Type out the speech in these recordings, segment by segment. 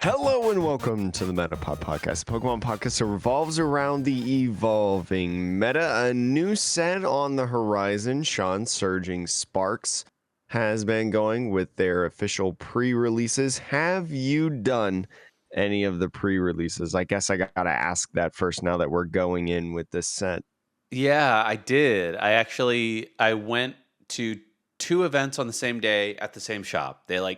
Hello and welcome to the Metapod Podcast, a Pokemon podcast that revolves around the evolving meta. A new set on the horizon. Sean Surging Sparks has been going with their official pre-releases. Have you done any of the pre-releases? I guess I gotta ask that first now that we're going in with this set. Yeah, I did. I went to two events on the same day at the same shop. They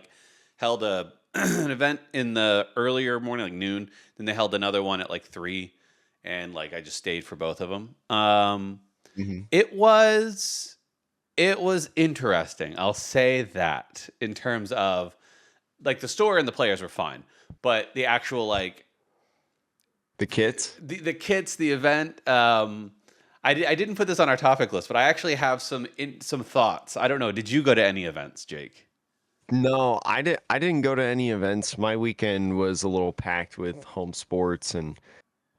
held an event in the earlier morning, like noon. Then they held another one at like 3, and I just stayed for both of them. Mhm. It was interesting. I'll say that in terms of the store and the players were fine, but the actual The kits? the kits, the event. I didn't put this on our topic list, but I actually have some thoughts. I don't know. Did you go to any events, Jake? No, I didn't go to any events. My weekend was a little packed with home sports and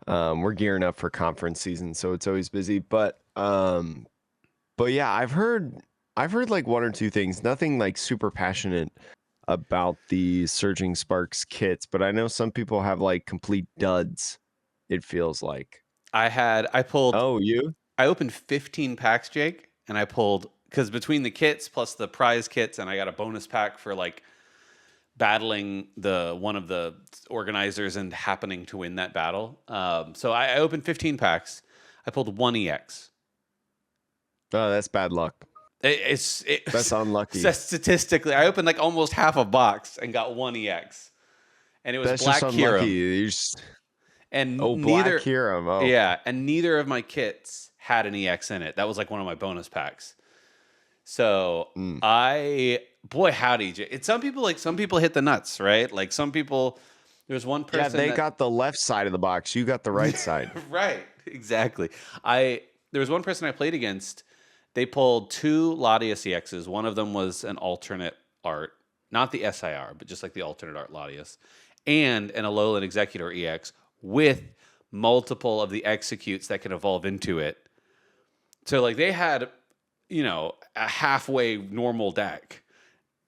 we're gearing up for conference season, so it's always busy. But yeah, I've heard like one or two things. Nothing like super passionate about the Surging Sparks kits, but I know some people have like complete duds. It feels like. I pulled Oh, you? I opened 15 packs, Jake, and I pulled because between the kits plus the prize kits, and I got a bonus pack for battling one of the organizers and happening to win that battle. So I opened 15 packs. I pulled one EX. Oh, that's bad luck. That's unlucky. Statistically, I opened like almost half a box and got one EX, and it was That's Black just unlucky. Hero. You just... And Oh, Black Hero. Oh. Yeah, and neither of my kits had an EX in it. That was like one of my bonus packs. So boy howdy, some people hit the nuts, right? Like some people, there's one person. Yeah, they got the left side of the box. You got the right side. Right, exactly. There was one person I played against. They pulled 2 Latias EXs. One of them was an alternate art, not the SIR, but just like the alternate art Latias, and an Alolan Executor EX with multiple of the executes that can evolve into it. So they had, a halfway normal deck.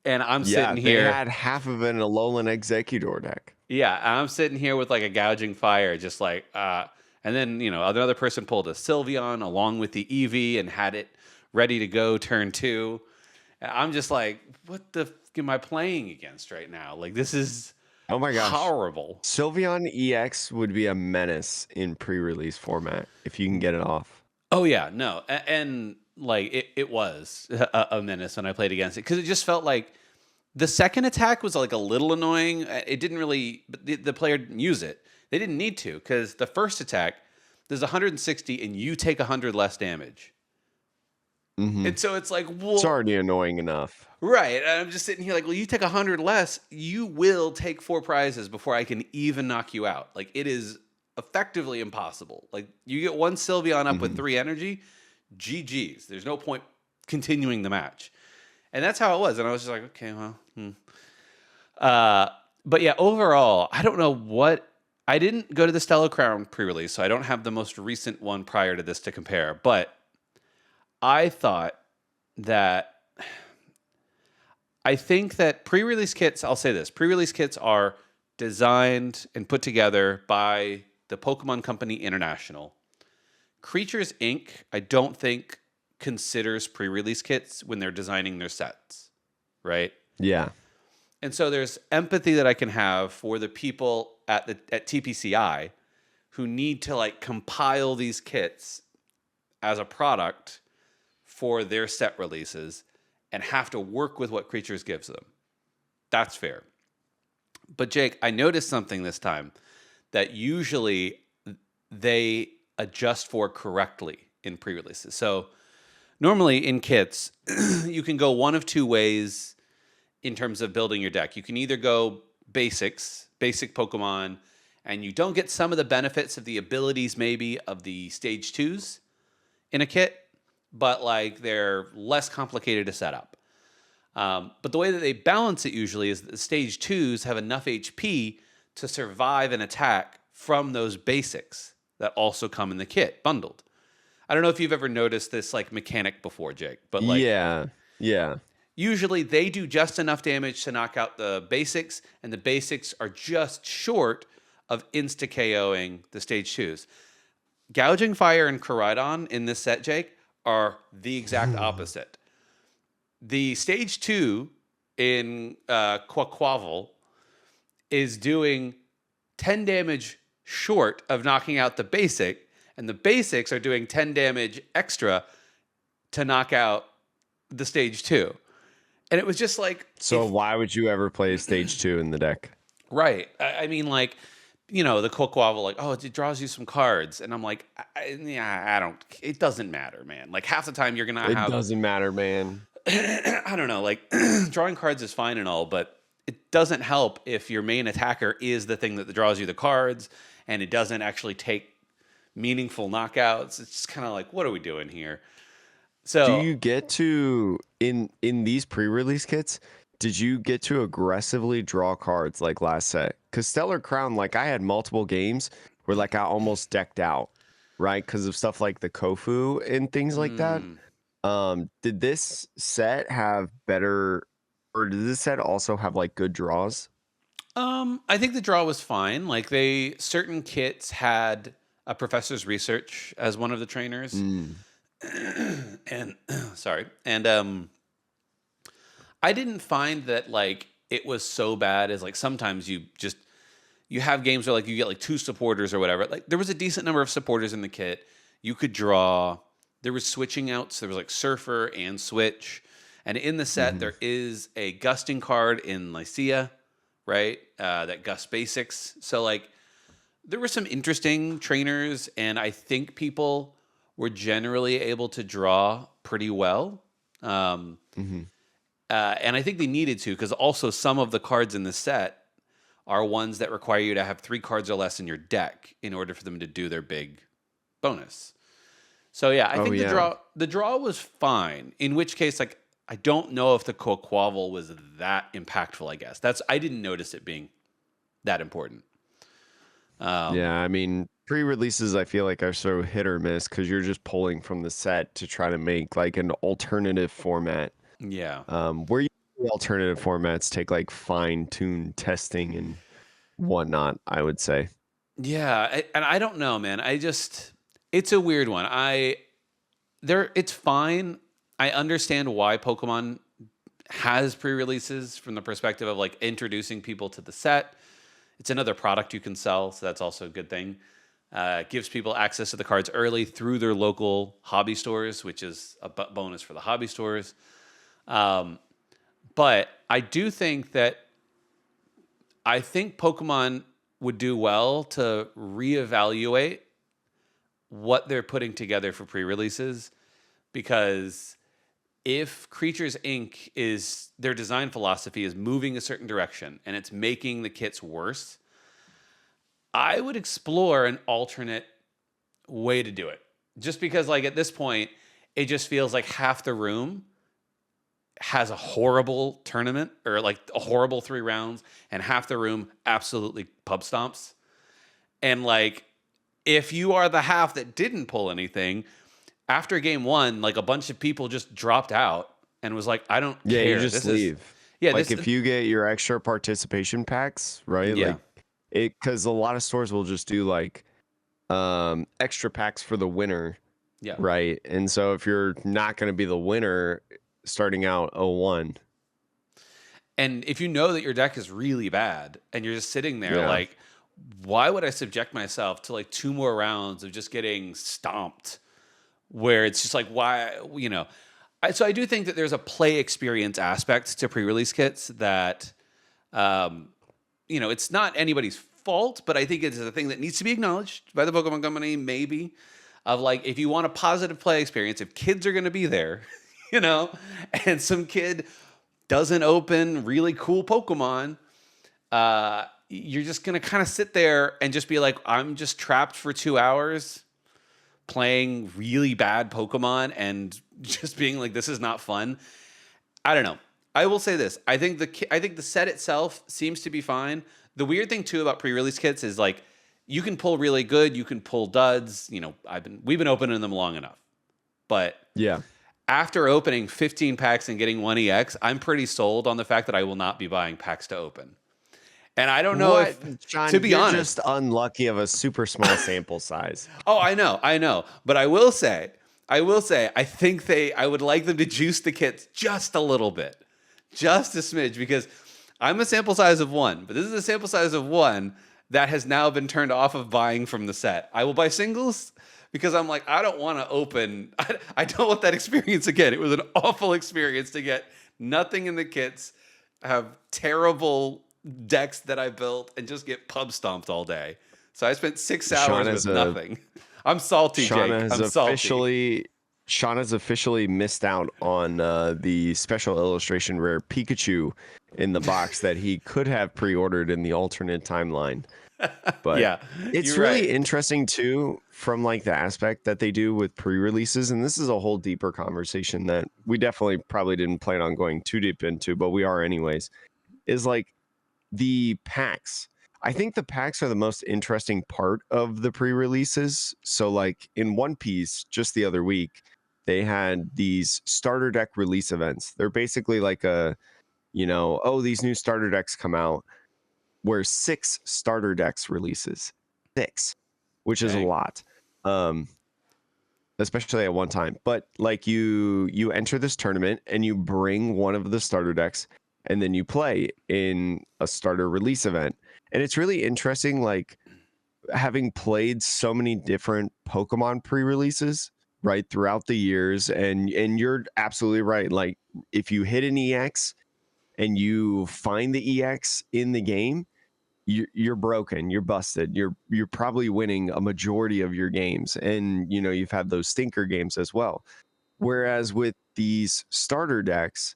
And I'm sitting here. They had half of an Alolan Executor deck. Yeah, I'm sitting here with a gouging fire, just and then, another person pulled a Sylveon along with the Eevee and had it ready to go turn 2. And I'm just like, what the am I playing against right now? This is... Oh my gosh. Horrible. Sylveon EX would be a menace in pre-release format if you can get it off. Oh yeah, no. And it was a menace when I played against it because it just felt like the second attack was a little annoying. It didn't really, the player didn't use it. They didn't need to because the first attack, there's 160 and you take 100 less damage. Mm-hmm. And so it's like, well, it's already annoying enough. Right. And I'm just sitting here well, you take 100 less, you will take 4 prizes before I can even knock you out. It is effectively impossible. You get one Sylveon up with 3 energy, GG's. There's no point continuing the match. And that's how it was. And I was just like, okay, well. But yeah, overall, I don't know what... I didn't go to the Stella Crown pre-release, so I don't have the most recent one prior to this to compare. But I thought that... I think that pre-release kits, I'll say this, pre-release kits are designed and put together by the Pokemon Company International. Creatures Inc., I don't think considers pre-release kits when they're designing their sets, right? Yeah. And so there's empathy that I can have for the people at TPCI who need to compile these kits as a product for their set releases and have to work with what Creatures gives them. That's fair. But Jake, I noticed something this time that usually they adjust for correctly in pre-releases. So normally in kits, you can go one of 2 ways in terms of building your deck. You can either go basic Pokemon, and you don't get some of the benefits of the abilities maybe of the stage 2s in a kit, but they're less complicated to set up. But the way that they balance it usually is that the stage 2s have enough HP to survive an attack from those basics that also come in the kit bundled. I don't know if you've ever noticed this mechanic before, Jake, but yeah. usually they do just enough damage to knock out the basics, and the basics are just short of insta-KOing the stage 2s. Gouging Fire and Koraidon in this set, Jake, are the exact opposite. The stage 2 in Quaquavel is doing 10 damage short of knocking out the basic, and the basics are doing 10 damage extra to knock out the stage 2. And it was just like... So why would you ever play stage 2 in the deck? Right. I mean, like, you know, the Quaquavel, like, oh, it draws you some cards. And I'm like, I don't... It doesn't matter, man. Like, half the time you're going to have... It doesn't matter, man. I don't know. Like, drawing cards is fine and all, but it doesn't help if your main attacker is the thing that draws you the cards, and it doesn't actually take meaningful knockouts. It's just kind of like, what are we doing here? So, do you get to in these pre-release kits? Did you get to aggressively draw cards like last set? Because Stellar Crown, like I had multiple games where like I almost decked out, right? Because of stuff like the Kofu and things like that. Did this set have better, or did this set also have like good draws? I think the draw was fine. Like certain kits had a professor's research as one of the trainers. And sorry. And I didn't find that like it was so bad as like sometimes you have games where like you get like 2 supporters or whatever. Like there was a decent number of supporters in the kit. You could draw. There was switching outs. There was like Surfer and Switch. And in the set, there is a gusting card in Lycia, right? That gust basics. So like there were some interesting trainers, and I think people were generally able to draw pretty well. And I think they needed to, because also some of the cards in the set are ones that require you to have 3 cards or less in your deck in order for them to do their big bonus. So yeah, I think the draw was fine. In which case, like, I don't know if the Quaquavel was that impactful, I guess. I didn't notice it being that important. Yeah, I mean, pre-releases I feel like are so hit or miss because you're just pulling from the set to try to make like an alternative format. Yeah. Where alternative formats take like fine-tuned testing and whatnot, I would say. Yeah, and I don't know, man. It's a weird one. It's fine. I understand why Pokemon has pre-releases from the perspective of like introducing people to the set. It's another product you can sell, so that's also a good thing. Gives people access to the cards early through their local hobby stores, which is a bonus for the hobby stores. But I do think that Pokemon would do well to reevaluate what they're putting together for pre-releases, because if Creatures Inc. is their design philosophy is moving a certain direction and it's making the kits worse, I would explore an alternate way to do it. Just because, like, at this point, it just feels like half the room has a horrible tournament or like a horrible 3 rounds, and half the room absolutely pub stomps. And like, if you are the half that didn't pull anything, after game 1, like a bunch of people just dropped out and was like, I don't care. You just leave. Like if you get your extra participation packs, right? Yeah. Like because a lot of stores will just do like extra packs for the winner. Yeah. Right. And so if you're not going to be the winner starting out 0-1. And if you know that your deck is really bad and you're just sitting there like, why would I subject myself to like 2 more rounds of just getting stomped? Where it's just like, why, you know. So I do think that there's a play experience aspect to pre-release kits that, you know, it's not anybody's fault, but I think it's a thing that needs to be acknowledged by the Pokemon Company, maybe, of like, if you want a positive play experience, if kids are going to be there, you know, and some kid doesn't open really cool Pokemon, you're just going to kind of sit there and just be like, I'm just trapped for 2 hours playing really bad Pokemon and just being like, this is not fun. I don't know. I will say this. I think the set itself seems to be fine. The weird thing too about pre-release kits is like, you can pull really good, you can pull duds. You know, we've been opening them long enough. But yeah, after opening 15 packs and getting one EX, I'm pretty sold on the fact that I will not be buying packs to open. And I don't know What, if, to Sean? be You're honest, just unlucky of a super small sample size. oh, I know. But I think I would like them to juice the kits just a little bit, just a smidge, because I'm a sample size of one, but this is a sample size of one that has now been turned off of buying from the set. I will buy singles because I'm like, I don't want to open, I don't want that experience again. It was an awful experience to get nothing in the kits, have terrible decks that I built, and just get pub stomped all day. So I spent 6 hours with nothing. I'm salty, Shauna Jake. has I'm salty. Shauna's officially missed out on the special illustration rare Pikachu in the box that he could have pre-ordered in the alternate timeline. But Yeah, it's you're right. really interesting too, from like the aspect that they do with pre-releases, and this is a whole deeper conversation that we definitely probably didn't plan on going too deep into, but we are anyways. Is like the packs. I think the packs are the most interesting part of the pre-releases. So like in One Piece, just the other week, they had these starter deck release events. They're basically like oh, these new starter decks come out where 6 starter decks releases. 6, which is a Dang. lot. Um especially at one time. But like you enter this tournament and you bring one of the starter decks and then you play in a starter release event. And it's really interesting, like having played so many different Pokemon pre-releases right throughout the years. And you're absolutely right. Like if you hit an EX and you find the EX in the game, you're broken, you're busted, you're probably winning a majority of your games, and you've had those stinker games as well. Whereas with these starter decks,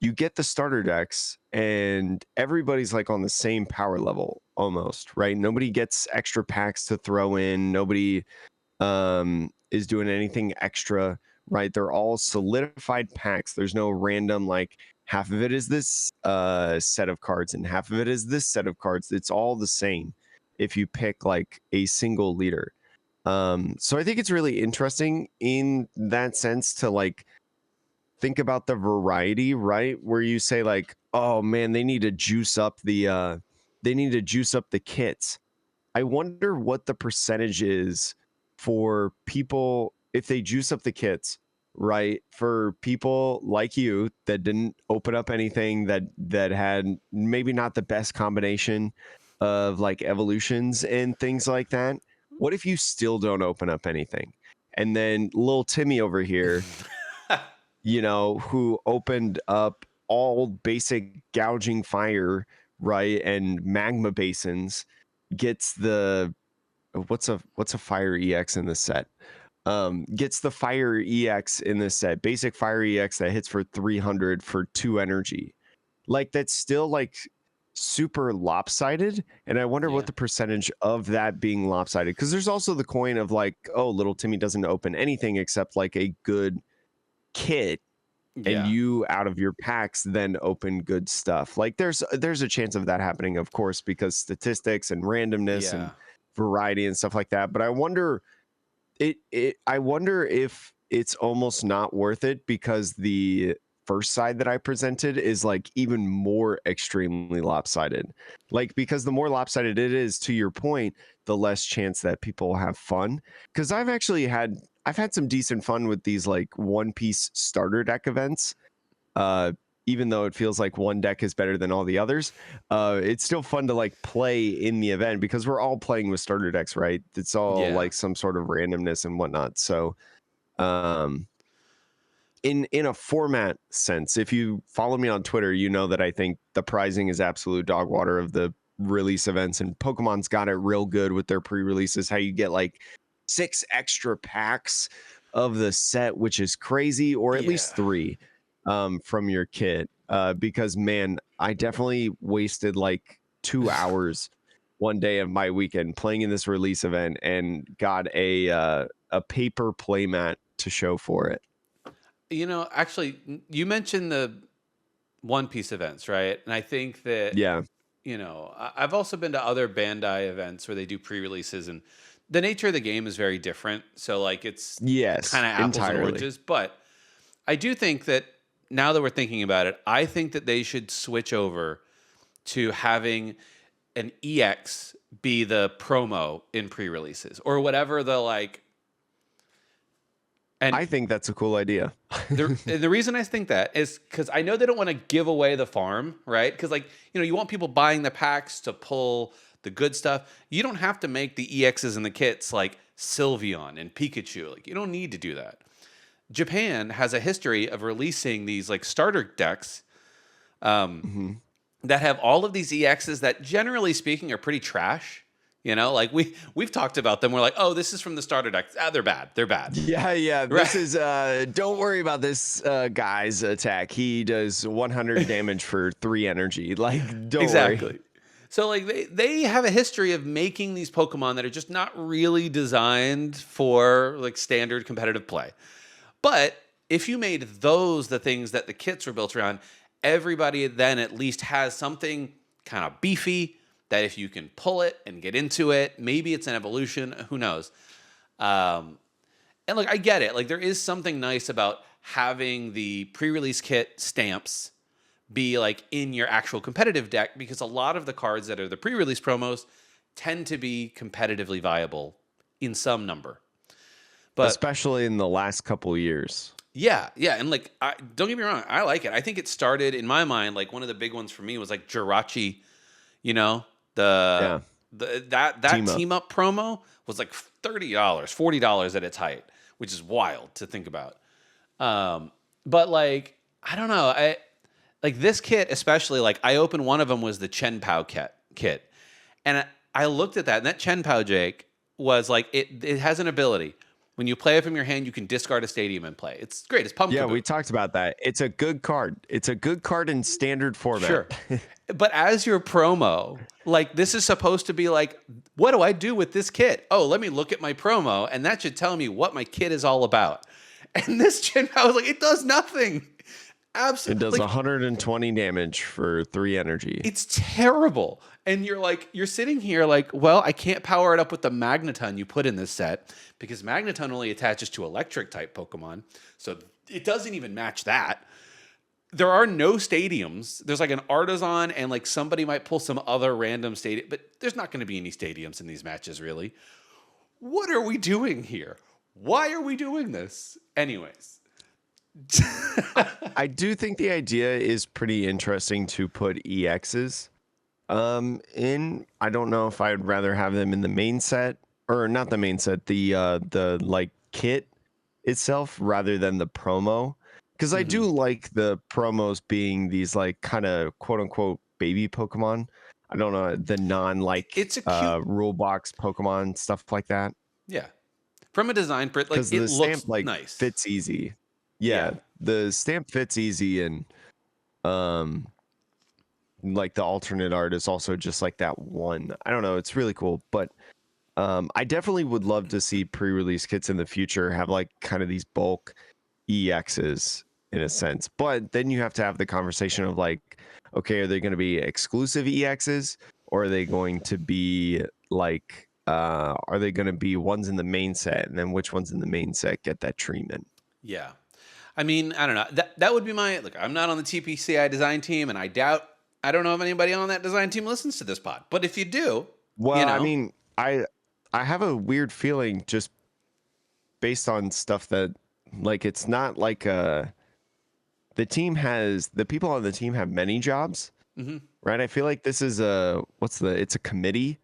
you get the starter decks and everybody's like on the same power level almost, right? Nobody gets extra packs to throw in, nobody is doing anything extra, right? They're all solidified packs. There's no random like half of it is this set of cards and half of it is this set of cards. It's all the same if you pick like a single leader. So I think it's really interesting in that sense to like think about the variety, right? Where you say like, oh man, they need to juice up the kits. I wonder what the percentage is for people if they juice up the kits, right? For people like you that didn't open up anything that had maybe not the best combination of like evolutions and things like that. What if you still don't open up anything? And then little Timmy over here, who opened up all basic gouging fire, right? And magma basins gets the what's a fire EX in this set? Gets the fire EX in this set, basic fire EX that hits for 300 for 2 energy. Like that's still like super lopsided, and I wonder what Yeah. the percentage of that being lopsided, because there's also the coin of like, oh, little Timmy doesn't open anything except like a good kit, and Yeah. you out of your packs then open good stuff. Like there's a chance of that happening, of course, because statistics and randomness and Yeah. variety and stuff like that. But I wonder if it's almost not worth it because the first side that I presented is like even more extremely lopsided. Like because the more lopsided it is, to your point, the less chance that people have fun. Because I've had some decent fun with these like One Piece starter deck events. Uh, Even though it feels like one deck is better than all the others, it's still fun to like play in the event because we're all playing with starter decks, right? It's all Yeah. like some sort of randomness and whatnot. So, um, in a format sense, if you follow me on Twitter, you know that I think the pricing is absolute dog water of the release events, and Pokemon's got it real good with their pre-releases. How you get like 6 extra packs of the set, which is crazy, or at least Yeah. 3 from your kit. Because man, I definitely wasted like 2 hours one day of my weekend playing in this release event and got a paper playmat to show for it. Actually, you mentioned the One Piece events, right? And I think that, Yeah. I've also been to other Bandai events where they do pre-releases, and the nature of the game is very different. So like it's Yes, kind of apples and entirely. oranges, but I do think that now that we're thinking about it, I think that they should switch over to having an EX be the promo in pre-releases or whatever the like. And I think that's a cool idea. the reason I think that is because I know they don't want to give away the farm, right? Because like you want people buying the packs to pull the good stuff. You don't have to make the EXs and the kits like Sylveon and Pikachu. Like you don't need to do that. Japan has a history of releasing these like starter decks that have all of these EXs that generally speaking are pretty trash. Like we've talked about them. We're like, oh, this is from the starter deck. They're bad. They're bad. Yeah. This is don't worry about this guy's attack. He does 100 damage for 3 energy. Like, don't worry. So like they have a history of making these Pokemon that are just not really designed for like standard competitive play. But if you made those the things that the kits were built around, everybody then at least has something kind of beefy that if you can pull it and get into it, maybe it's an evolution, who knows? And look, I get it. Like there is something nice about having the pre-release kit stamps be like in your actual competitive deck because a lot of the cards that are the pre-release promos tend to be competitively viable in some number. But especially in the last couple years. Yeah. And like, don't get me wrong, I like it. I think it started in my mind. Like one of the big ones for me was like Jirachi. That team up promo was like $30, $40 at its height, which is wild to think about. But like, I don't know. Like this kit, especially like I opened one of them was the Chen Pao kit. And I looked at that and that Chen Pao Jake was like, it has an ability. When you play it from your hand, you can discard a stadium and play. It's great. It's pumpkin. Yeah, we talked about that. It's a good card. It's a good card in standard format. Sure. But as your promo, like this is supposed to be like, what do I do with this kit? Oh, let me look at my promo, and that should tell me what my kit is all about. And this Chen Pao was like, it does nothing. Absolutely. It does 120 damage for 3 energy. It's terrible. And you're sitting here like, well, I can't power it up with the Magneton you put in this set because Magneton only attaches to electric type Pokemon. So it doesn't even match that. There are no stadiums. There's like an Artisan and like somebody might pull some other random stadium, but there's not going to be any stadiums in these matches really. What are we doing here? Why are we doing this? Anyways. I do think the idea is pretty interesting to put EXs in. I don't know if I'd rather have them in the main set or not the main set, the like kit itself rather than the promo. Because I do like the promos being these like kind of quote unquote baby Pokemon. I don't know, the non like it's a cute rule box Pokemon, stuff like that. Yeah. From a design print, like it the looks stamp like nice. fits easy. Yeah, the stamp fits easy, and like the alternate art is also just like that one. I don't know, it's really cool, but I definitely would love to see pre-release kits in the future have like kind of these bulk EXs in a sense. But then you have to have the conversation of like, okay, are they going to be exclusive EXs or are they going to be like are they going to be ones in the main set, and then which ones in the main set get that treatment? Yeah. I mean, I don't know. That would be look, I'm not on the TPCI design team, and I don't know if anybody on that design team listens to this pod. But if you do, well, I mean, I have a weird feeling just based on stuff that like it's not like the people on the team have many jobs, right? I feel like this is it's a committee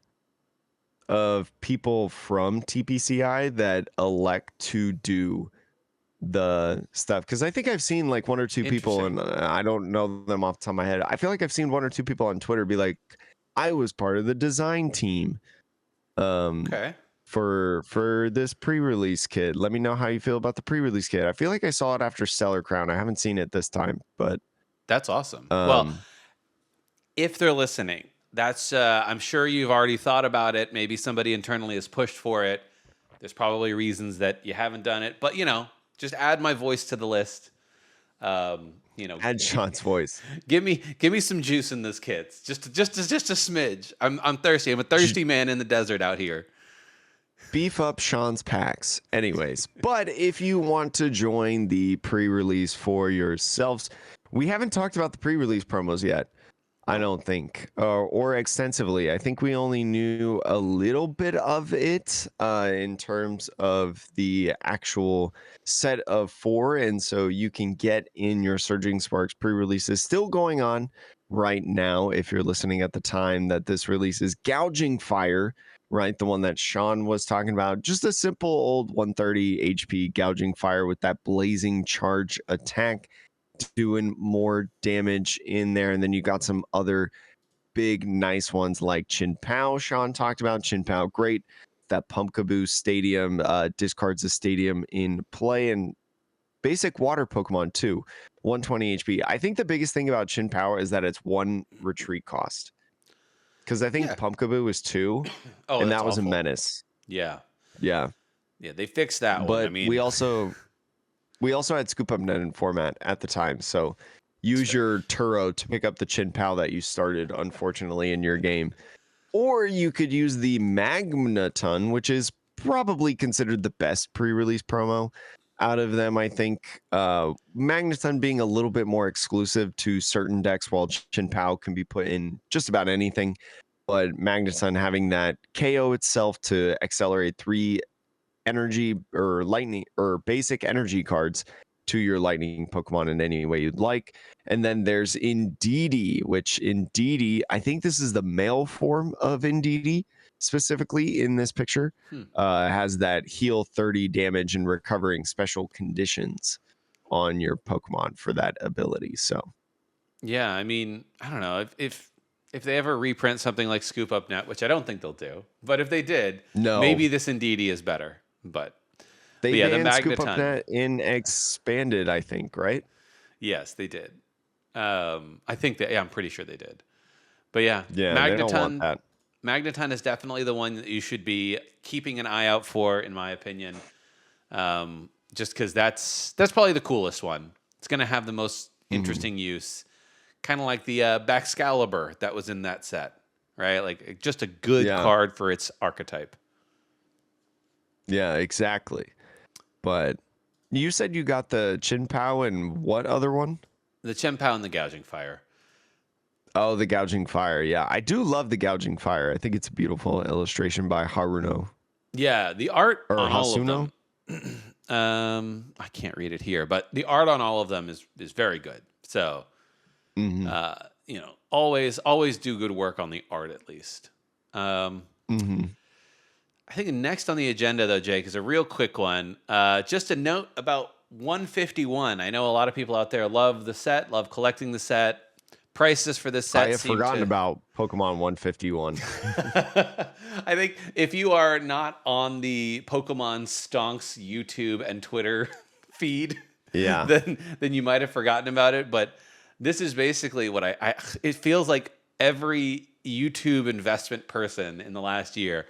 of people from TPCI that elect to do the stuff, because I think I've seen like 1 or 2 people, and I don't know them off the top of my head. I feel like I've seen 1 or 2 people on Twitter be like, I was part of the design team for this pre-release kit. Let me know how you feel about the pre-release kit. I feel like I saw it after Stellar Crown. I haven't seen it this time, but that's awesome. Well, if they're listening, that's I'm sure you've already thought about it. Maybe somebody internally has pushed for it. There's probably reasons that you haven't done it, but just add my voice to the list. Add Sean's voice. Give me some juice in this, kids. Just a smidge. I'm thirsty. I'm a thirsty man in the desert out here. beef up Sean's packs. Anyways, but if you want to join the pre-release for yourselves, we haven't talked about the pre-release promos yet. I don't think, or extensively. I think we only knew a little bit of it in terms of the actual set of 4. And so you can get in your Surging Sparks pre-releases still going on right now. If you're listening at the time that this release is Gouging Fire, right? The one that Sean was talking about, just a simple old 130 HP Gouging Fire with that blazing charge attack, doing more damage in there. And then you got some other big, nice ones like Chin Pao. Sean talked about Chin Pao. Great. That Pumpkaboo Stadium discards the stadium in play, and basic water Pokemon too. 120 HP. I think the biggest thing about Chin Pao is that it's 1 retreat cost. Because I think Yeah. Pumpkaboo was 2, Oh, and that's that was awful. a menace. Yeah. Yeah. Yeah, they fixed that one. But I mean, we also had Scoop Up Net in format at the time, so use your Turo to pick up the Chin Pao that you started, unfortunately, in your game. Or you could use the Magneton, which is probably considered the best pre-release promo out of them, I think. Magneton being a little bit more exclusive to certain decks, while Chin Pao can be put in just about anything. But Magneton having that KO itself to accelerate 3 energy or lightning or basic energy cards to your lightning Pokemon in any way you'd like. And then there's Indeedee, which Indeedee, I think this is the male form of Indeedee specifically in this picture, has that heal 30 damage and recovering special conditions on your Pokemon for that ability. So yeah, I mean, I don't know if they ever reprint something like Scoop Up Net, which I don't think they'll do, but if they did, no, maybe this Indeedee is better. But yeah, the banned Scoop Up Magneton. Net in expanded, I think, right? Yes, they did. I think that. Yeah, I'm pretty sure they did. But yeah, Yeah, they don't want that. Magneton is definitely the one that you should be keeping an eye out for, in my opinion. Just because that's probably the coolest one. It's going to have the most interesting use, kind of like the Baxcalibur that was in that set, right? Like just a good card for its archetype. Yeah, exactly. But you said you got the Chin Pao and what other one? The Chin Pao and the Gouging Fire. Oh, the Gouging Fire. Yeah, I do love the Gouging Fire. I think it's a beautiful illustration by Haruno. Yeah, the art or on Hasuno? all of them. I can't read it here, but the art on all of them is very good. So, always do good work on the art at least. I think next on the agenda, though, Jake, is a real quick one. Just a note about 151. I know a lot of people out there love the set, love collecting the set. Prices for this set I have forgotten about Pokemon 151. I think if you are not on the Pokemon Stonks YouTube and Twitter feed, then you might have forgotten about it. But this is basically what it feels like every YouTube investment person in the last year,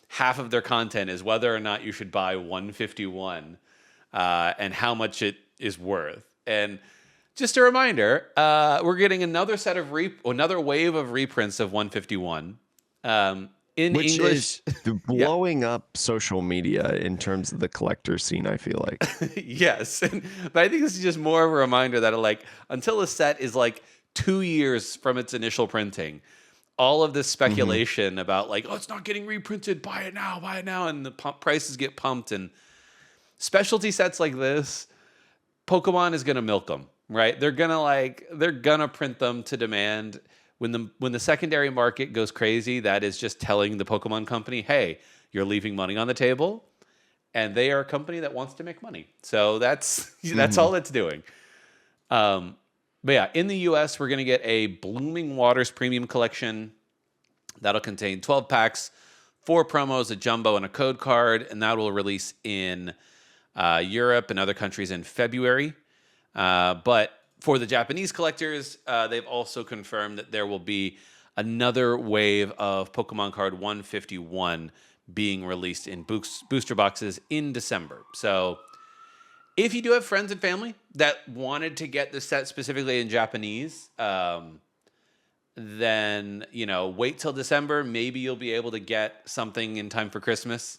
half of their content is whether or not you should buy 151 and how much it is worth. And just a reminder, we're getting another wave of reprints of 151 in Which English. Is blowing up social media in terms of the collector scene, I feel like. Yes. But I think this is just more of a reminder that until a set is 2 years from its initial printing, all of this speculation about it's not getting reprinted, buy it now, and the prices get pumped. And specialty sets like this, Pokemon is going to milk them. Right, they're gonna print them to demand. When the secondary market goes crazy, that is just telling the Pokemon company, "Hey, you're leaving money on the table," and they are a company that wants to make money. So that's all it's doing. But yeah, in the U.S., we're gonna get a Blooming Waters Premium Collection that'll contain 12 packs, 4 promos, a jumbo, and a code card, and that will release in Europe and other countries in February. But for the Japanese collectors, they've also confirmed that there will be another wave of Pokemon Card 151 being released in booster boxes in December. So if you do have friends and family that wanted to get the set specifically in Japanese, then, wait till December. Maybe you'll be able to get something in time for Christmas.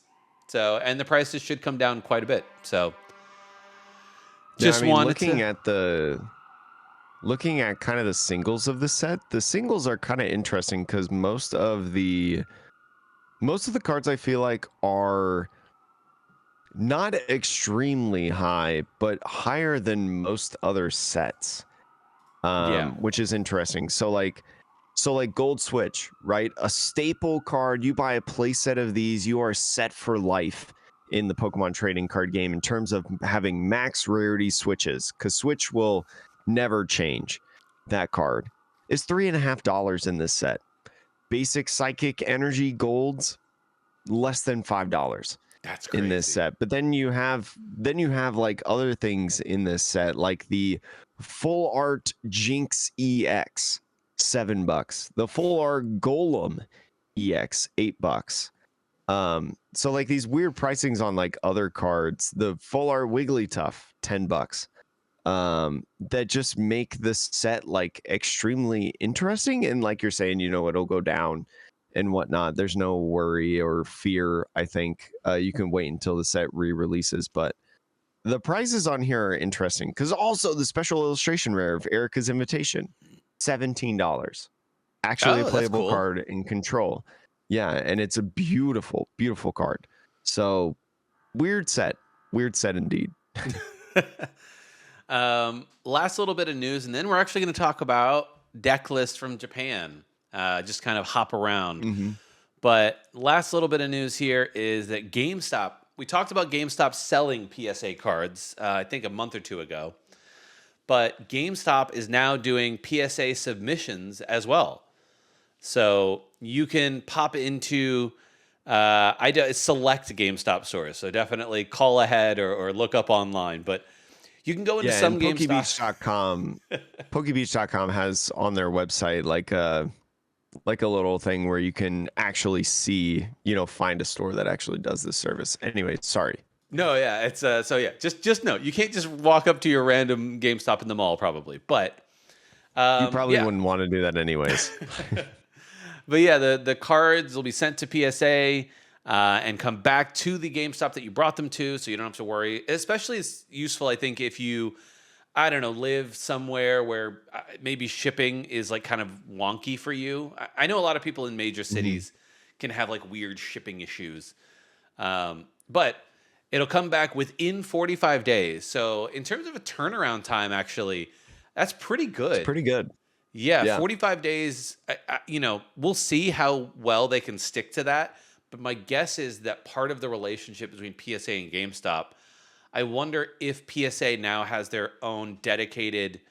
So, and the prices should come down quite a bit. So, Yeah, I just mean, wanted to. looking at kind of the singles of the set, the singles are kind of interesting because most of the cards I feel like are not extremely high, but higher than most other sets, Yeah. which is interesting. So like Gold Switch, right? A staple card. You buy a playset of these, you are set for life in the Pokemon trading card game in terms of having max rarity switches, because Switch will never change. That card is $3.50 in this set. Basic Psychic Energy Golds, less than $5 That's in this crazy. set. But then you have like other things in this set, like the full art Jinx EX, $7. The full art Golem EX, $8. So like these weird pricings on like other cards. The full art Wigglytuff, $10. That just make the set like extremely interesting. And like you're saying, it'll go down and whatnot. There's no worry or fear. I think you can wait until the set re-releases, but the prices on here are interesting because also the special illustration rare of Erica's Invitation, $17. Actually a Oh, that's playable cool. card in Control. Yeah, and it's a beautiful, beautiful card. So weird set indeed. Last little bit of news, and then we're actually going to talk about deck lists from Japan. Just kind of hop around. Mm-hmm. But last little bit of news here is that GameStop. We talked about GameStop selling PSA cards, I think a month or two ago. But GameStop is now doing PSA submissions as well. So you can pop into select GameStop stores. So definitely call ahead or look up online. But you can go into Yeah, some and GameStop. Pokebeach.com has on their website like a little thing where you can actually see, find a store that actually does this service. Anyway, sorry. No, yeah, it's so yeah. Just note you can't just walk up to your random GameStop in the mall, probably. But You probably yeah, wouldn't want to do that anyways. but yeah, the cards will be sent to PSA and come back to the GameStop that you brought them to, so you don't have to worry. Especially, it's useful, I think, if you, I don't know, live somewhere where maybe shipping is like kind of wonky for you. I know a lot of people in major cities can have like weird shipping issues, but it'll come back within 45 days. So in terms of a turnaround time, actually, that's pretty It's good. pretty good. Yeah, Yeah. 45 days, we'll see how well they can stick to that. But my guess is that part of the relationship between PSA and GameStop, I wonder if PSA now has their own dedicated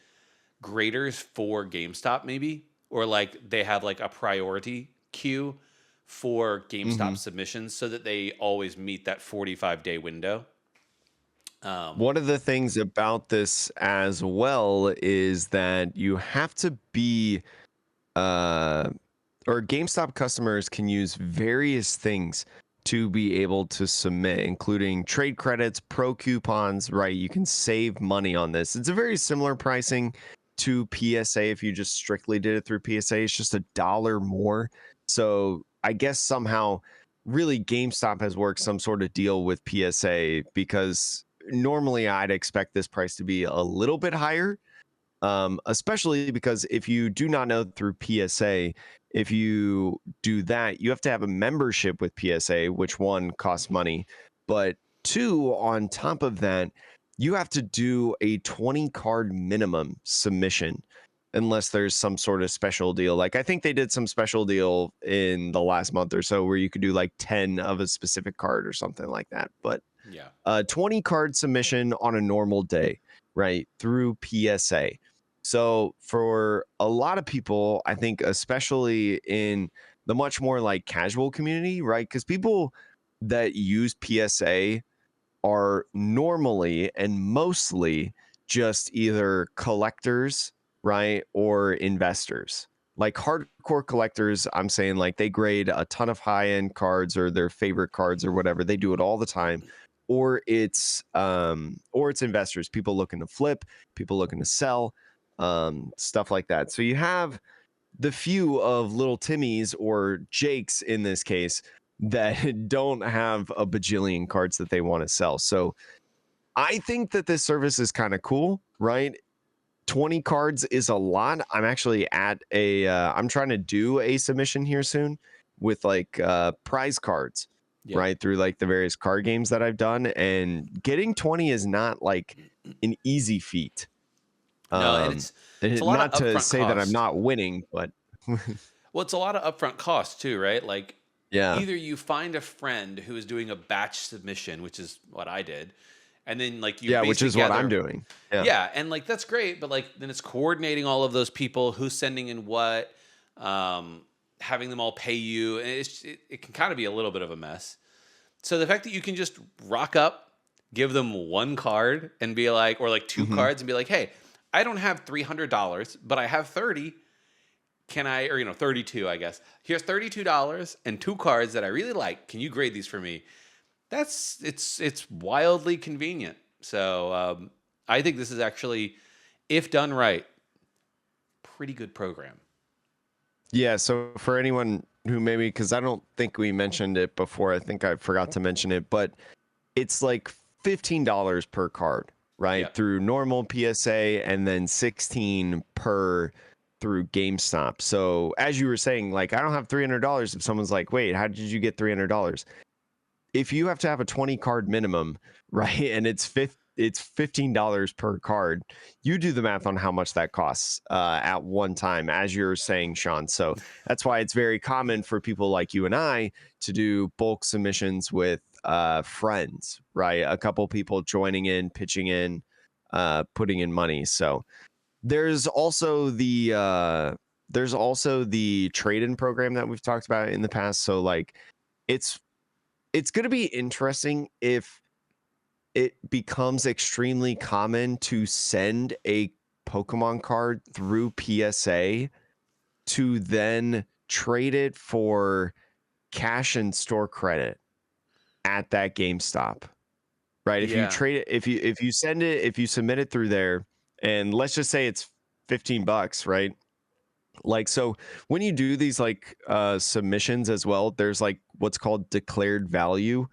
graders for GameStop, maybe, or like they have like a priority queue for GameStop submissions so that they always meet that 45-day window. One of the things about this as well is that you have to be or GameStop customers can use various things to be able to submit, including trade credits, pro coupons, right? You can save money on this. It's a very similar pricing to PSA if you just strictly did it through PSA. It's just $1 more. So I guess somehow really GameStop has worked some sort of deal with PSA because normally I'd expect this price to be a little bit higher, especially because if you do not know through PSA, if you do that, you have to have a membership with PSA, which one costs money, but two, on top of that, you have to do a 20 card minimum submission unless there's some sort of special deal. Like I think they did some special deal in the last month or so where you could do like 10 of a specific card or something like that. But Yeah. 20 card submission on a normal day, right, through PSA. So for a lot of people, I think, especially in the much more like casual community, right, because people that use PSA are normally and mostly just either collectors, right, or investors. Like hardcore collectors, I'm saying like they grade a ton of high end cards or their favorite cards or whatever. They do it all the time. Or it's investors, people looking to flip, people looking to sell, stuff like that. So you have the few of little Timmys or Jakes in this case that don't have a bajillion cards that they want to sell. So I think that this service is kind of cool, right? 20 cards is a lot. I'm actually at I'm trying to do a submission here soon with like prize cards, Yeah. right? Through like the various card games that I've done. And getting 20 is not like an easy feat. No, and it's a lot of Not to upfront say that I'm cost. not winning, but Well, it's a lot of upfront cost too, right? Like yeah. either you find a friend who is doing a batch submission, which is what I did, and then like you Yeah, base which is what I'm together. doing. Yeah. Yeah, and like that's great, but like then it's coordinating all of those people, who's sending in what, having them all pay you, and it can kind of be a little bit of a mess. So the fact that you can just rock up, give them one card, and be like, or like two Hmm. cards, and be like, hey, I don't have $300, but I have 30. Can I, or 32, I guess. Here's $32 and two cards that I really like. Can you grade these for me? It's wildly convenient. So I think this is actually, if done right, pretty good program. Yeah. So for anyone who maybe, because I don't think we mentioned it before, I think I forgot to mention it, but it's like $15 per card, Yeah. right? Through normal PSA and then 16 per through GameStop. So as you were saying, like I don't have $300. If someone's like, wait, how did you get $300? If you have to have a 20 card minimum, right? And it's $15 per card. You do the math on how much that costs at one time, as you're saying, Sean. So that's why it's very common for people like you and I to do bulk submissions with friends, right? A couple people joining in, pitching in, putting in money. So there's also the trade-in program that we've talked about in the past. So like it's it's going to be interesting if it becomes extremely common to send a Pokemon card through PSA to then trade it for cash and store credit at that GameStop. Right? If you Yeah. trade it, if you submit it through there, and let's just say it's $15, right? Like, so when you do these like submissions as well, there's like what's called declared value.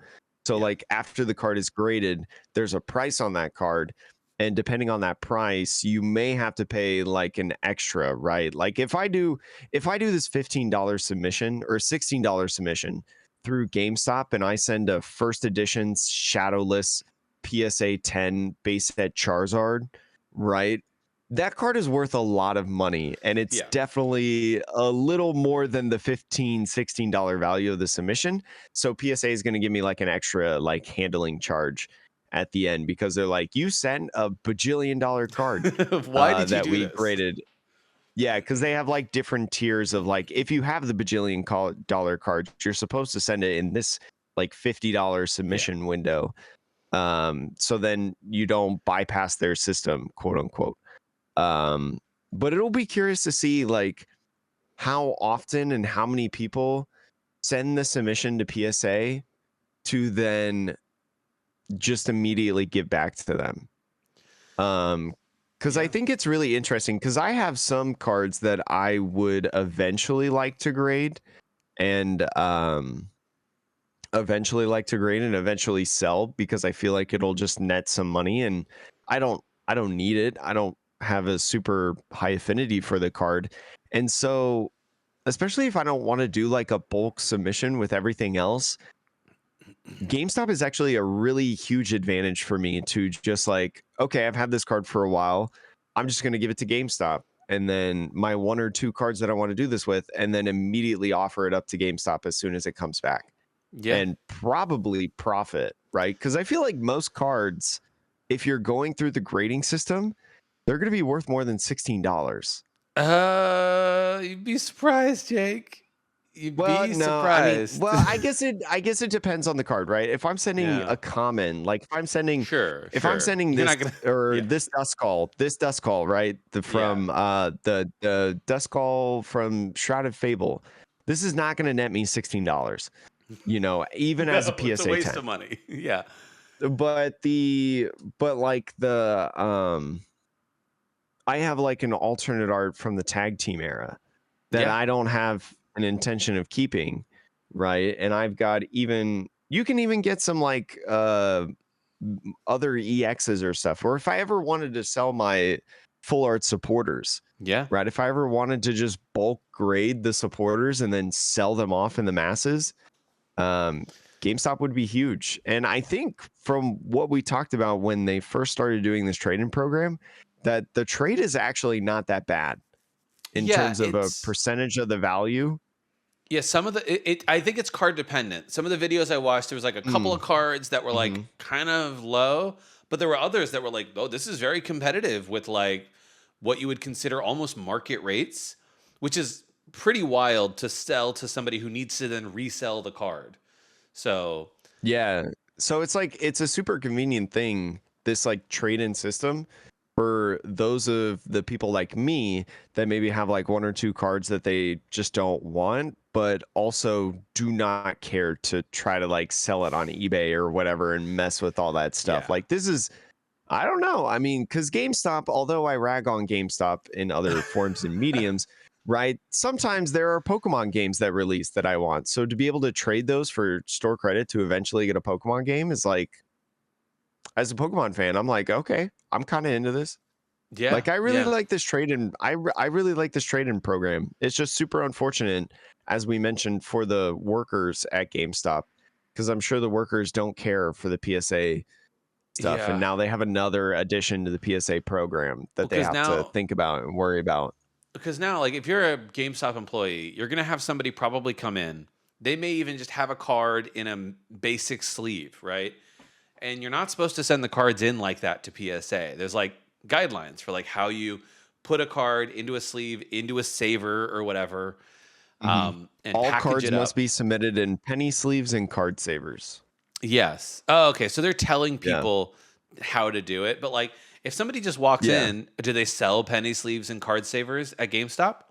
So Yeah. like after the card is graded, there's a price on that card, and depending on that price, you may have to pay like an extra, right? Like if I do this $15 submission or $16 submission through GameStop, and I send a first edition shadowless PSA 10 base set Charizard, right? That card is worth a lot of money, and it's Yeah. definitely a little more than the $15-$16 value of the submission. So PSA is going to give me like an extra like handling charge at the end, because they're like, you sent a bajillion-dollar card Why did you that do we this? graded. Yeah, because they have like different tiers of like, if you have the dollar card, you're supposed to send it in this like $50 Yeah. submission window. So then you don't bypass their system, quote unquote. Um, but it'll be curious to see like how often and how many people send the submission to PSA to then just immediately give back to them. Because I Yeah. think it's really interesting, because I have some cards that I would eventually like to grade and eventually sell, because I feel like it'll just net some money, and I don't need it. I don't have a super high affinity for the card. And so especially if I don't want to do like a bulk submission with everything else, GameStop is actually a really huge advantage for me to just like, okay, I've had this card for a while. I'm just going to give it to GameStop, and then my one or two cards that I want to do this with, and then immediately offer it up to GameStop as soon as it comes back, Yeah. and probably profit, right? Because I feel like most cards, if you're going through the grading system, they're going to be worth more than $16. You'd be surprised, Jake. You'd Well, be no, I mean, surprised. well, I guess it depends on the card, right? If I'm sending Yeah. a common, like Sure. if I'm Sure. sending You're this not gonna. or Yeah. this dust call, right? The Yeah. from the dust call from Shrouded Fable. This is not going to net me $16, even as a No, it's a PSA waste 10. of money. Yeah. But like the I have like an alternate art from the tag team era that Yeah. I don't have an intention of keeping, right? And I've got even you can even get some like other EXs or stuff. Or if I ever wanted to sell my full art supporters, Yeah. right? If I ever wanted to just bulk grade the supporters and then sell them off in the masses, um, GameStop would be huge. And I think from what we talked about when they first started doing this trade-in program, that the trade is actually not that bad in Yeah, terms of a percentage of the value. yeah, some of I think it's card dependent. Some of the videos I watched, there was like a couple Mm, of cards that were like hmm. kind of low, but there were others that were like, oh, this is very competitive with like what you would consider almost market rates, which is pretty wild to sell to somebody who needs to then resell the card. So Yeah. So it's like it's a super convenient thing, this like trade-in system for those of the people like me that maybe have like one or two cards that they just don't want, but also do not care to try to like sell it on eBay or whatever and mess with all that stuff. yeah, Like this is I don't know. I mean, because GameStop, although I rag on GameStop in other forms and mediums, right? Sometimes there are Pokemon games that release that I want. So to be able to trade those for store credit to eventually get a Pokemon game is like, as a Pokemon fan, I'm like, okay, I'm kind of into this. yeah, Like, I really yeah, like this trade in. I really like this trade in program. It's just super unfortunate, as we mentioned, for the workers at GameStop, because I'm sure the workers don't care for the PSA stuff, and yeah. now they have another addition to the PSA program that they Because have to now, think about and worry about. like if you're a GameStop employee, you're gonna have somebody probably come in. They may even just have a card in a basic sleeve, right? And you're not supposed to send the cards in like that to PSA. There's like guidelines for like how you put a card into a sleeve, into a saver or whatever, Mhm. and All package cards it must up. be submitted in penny sleeves and card savers. Yes. Oh, okay. So they're telling Yeah. people how to do it, but like if somebody just walks Yeah. in, do they sell penny sleeves and card savers at GameStop?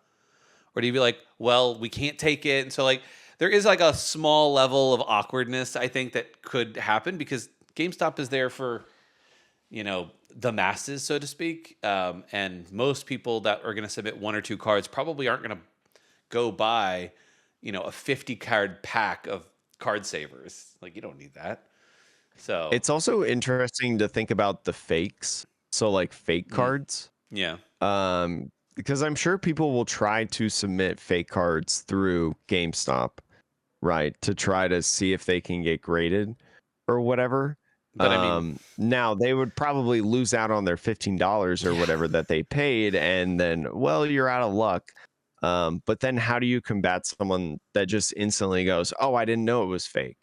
Or do you be like, well, we can't take it? And so like there is like a small level of awkwardness I think that could happen because GameStop is there for the masses, so to speak. And most people that are going to submit one or two cards probably aren't going to go buy, a 50 card pack of card savers. Like, you don't need that. So, It's also interesting to think about the fakes. So like fake mm, cards. yeah. Because I'm sure people will try to submit fake cards through GameStop, right? To try to see if they can get graded or whatever. But I mean, Now they would probably lose out on their $15 or yeah. whatever that they paid, and then, well, you're out of luck. But then how do you combat someone that just instantly goes, "Oh, I didn't know it was fake"?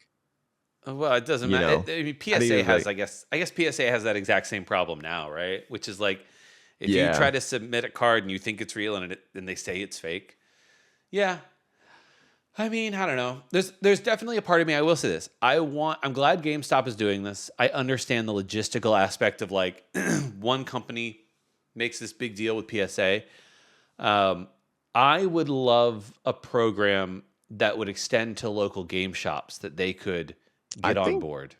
Well, it doesn't You matter. know, I mean, how do PSA you has, like? I guess PSA has that exact same problem now, right? Which is like, if you try Yeah, to submit a card and you think it's real and they say it's fake, yeah, I mean, I don't know. There's definitely a part of me. I will say this. I'm glad GameStop is doing this. I understand the logistical aspect of like one company makes this big deal with PSA. Um, I would love a program that would extend to local game shops that they could I get on think board.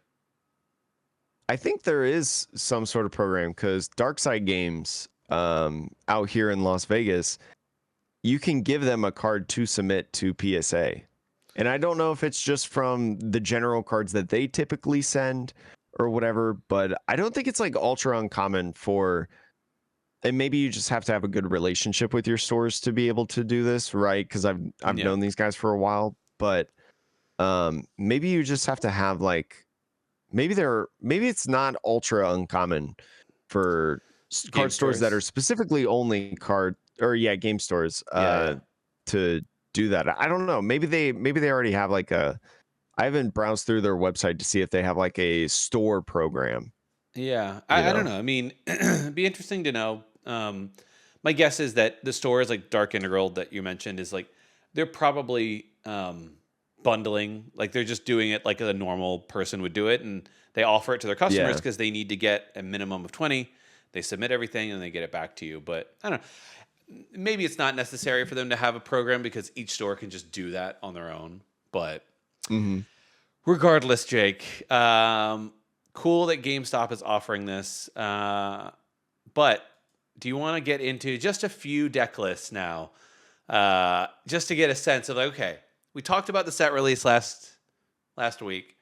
I think there is some sort of program because Darkside Games, out here in Las Vegas, you can give them a card to submit to PSA. And I don't know if it's just from the general cards that they typically send or whatever, but I don't think it's like ultra uncommon for, and maybe you just have to have a good relationship with your stores to be able to do this, right? Because I've Yeah, known these guys for a while, but maybe you just have to have like maybe it's not ultra uncommon for game card stores that are stores. specifically only card or yeah game stores Yeah, yeah, to do that. I don't know. Maybe they already have like a. I haven't browsed through their website to see if they have like a store program. yeah. You I don't know. know. I mean, it'd be interesting to know. My guess is that the stores like Dark Integral that you mentioned is like they're probably bundling, like they're just doing it like a normal person would do it, and they offer it to their customers Yeah. because they need to get a minimum of 20. They submit everything and they get it back to you. But I don't know. Maybe it's not necessary for them to have a program because each store can just do that on their own. But Hmm. regardless, Jake, cool that GameStop is offering this. But do you want to get into just a few deck lists now, just to get a sense of like, okay, we talked about the set release last week.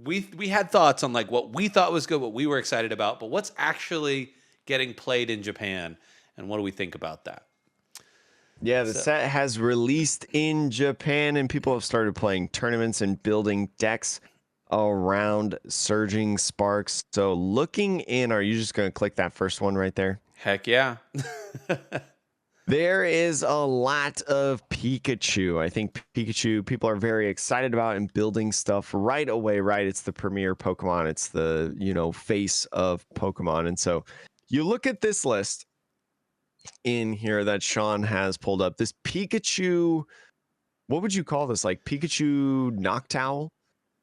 We had thoughts on like what we thought was good, what we were excited about, but what's actually getting played in Japan, and what do we think about that? Yeah, the So, set has released in Japan, and people have started playing tournaments and building decks around Surging Sparks. So, looking in, are you just going to click that first one right there? heck yeah. There is a lot of Pikachu. I think Pikachu, people are very excited about and building stuff right away, right? It's the premier Pokemon. It's the, face of Pokemon. And so you look at this list in here that Sean has pulled up. This Pikachu, what would you call this? Like Pikachu Noctowl,